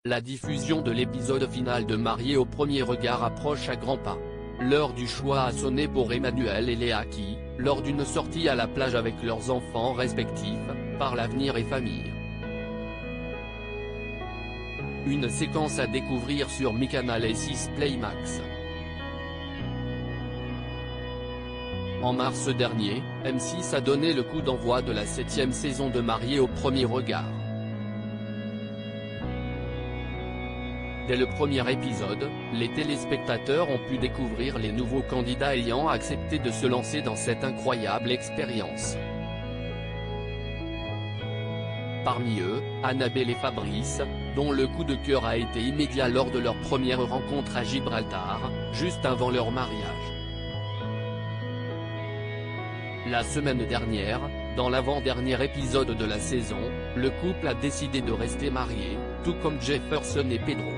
La diffusion de l'épisode final de Mariés au premier regard approche à grands pas. L'heure du choix a sonné pour Emmanuel et Léa qui, lors d'une sortie à la plage avec leurs enfants respectifs, parlent avenir et famille. Une séquence à découvrir sur MyCanal et 6 Play Max. En mars dernier, M6 a donné le coup d'envoi de la 7e saison de Mariés au premier regard. Dès le premier épisode, les téléspectateurs ont pu découvrir les nouveaux candidats ayant accepté de se lancer dans cette incroyable expérience. Parmi eux, Annabelle et Fabrice, dont le coup de cœur a été immédiat lors de leur première rencontre à Gibraltar, juste avant leur mariage. La semaine dernière, dans l'avant-dernier épisode de la saison, le couple a décidé de rester marié, tout comme Jefferson et Pedro.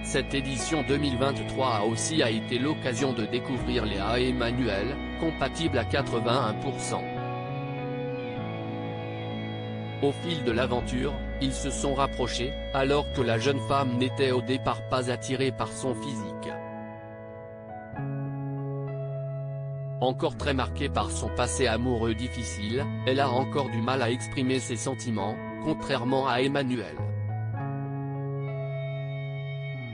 Cette édition 2023 a aussi été l'occasion de découvrir Léa et Emmanuel, compatibles à 81%. Au fil de l'aventure, ils se sont rapprochés, alors que la jeune femme n'était au départ pas attirée par son physique. Encore très marquée par son passé amoureux difficile, elle a encore du mal à exprimer ses sentiments, contrairement à Emmanuel.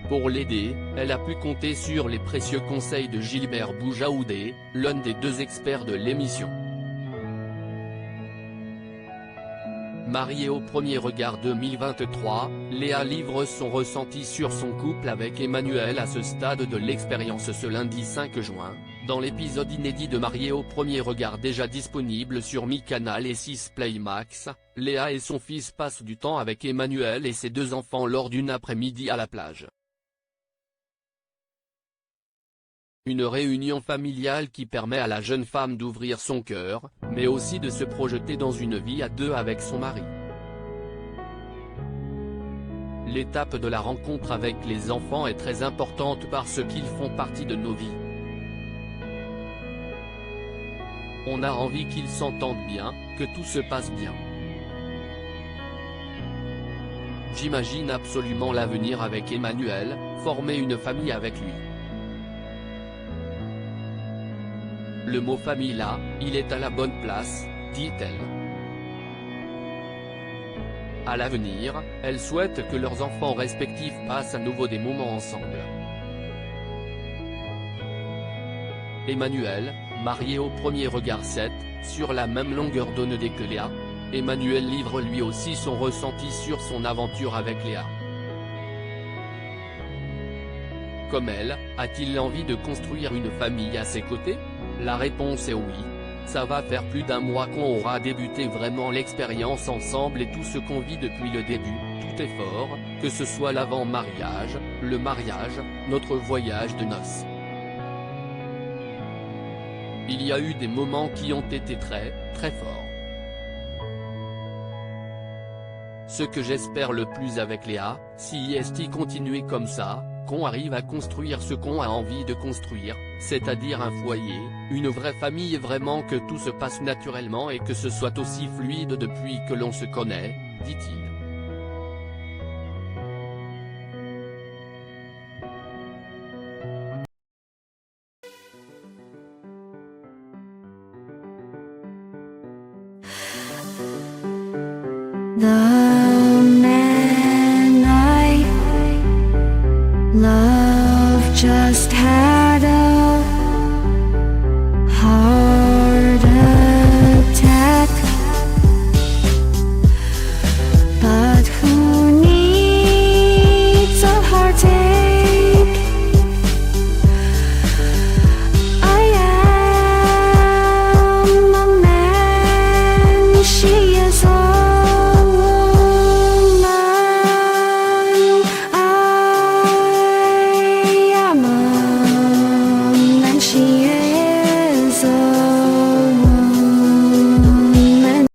Pour l'aider, elle a pu compter sur les précieux conseils de Gilbert Boujaoudé, l'un des deux experts de l'émission. Mariée au premier regard 2023, Léa livre son ressenti sur son couple avec Emmanuel à ce stade de l'expérience ce lundi 5 juin, dans l'épisode inédit de Mariés au premier regard déjà disponible sur MyCanal et 6 Play Max. Léa et son fils passent du temps avec Emmanuel et ses deux enfants lors d'une après-midi à la plage. Une réunion familiale qui permet à la jeune femme d'ouvrir son cœur, mais aussi de se projeter dans une vie à deux avec son mari. L'étape de la rencontre avec les enfants est très importante parce qu'ils font partie de nos vies. On a envie qu'ils s'entendent bien, que tout se passe bien. J'imagine absolument l'avenir avec Emmanuel, former une famille avec lui. Le mot famille là, il est à la bonne place, dit-elle. À l'avenir, elle souhaite que leurs enfants respectifs passent à nouveau des moments ensemble. Emmanuel, marié au premier regard 7, sur la même longueur d'onde que Léa, Emmanuel livre lui aussi son ressenti sur son aventure avec Léa. Comme elle, a-t-il envie de construire une famille à ses côtés? La réponse est oui. Ça va faire plus d'un mois qu'on aura débuté vraiment l'expérience ensemble et tout ce qu'on vit depuis le début, tout est fort, que ce soit l'avant-mariage, le mariage, notre voyage de noces. Il y a eu des moments qui ont été très, très forts. Ce que j'espère le plus avec Léa, si est continuer comme ça, qu'on arrive à construire ce qu'on a envie de construire, c'est-à-dire un foyer, une vraie famille et vraiment que tout se passe naturellement et que ce soit aussi fluide depuis que l'on se connaît, dit-il. The man I love just had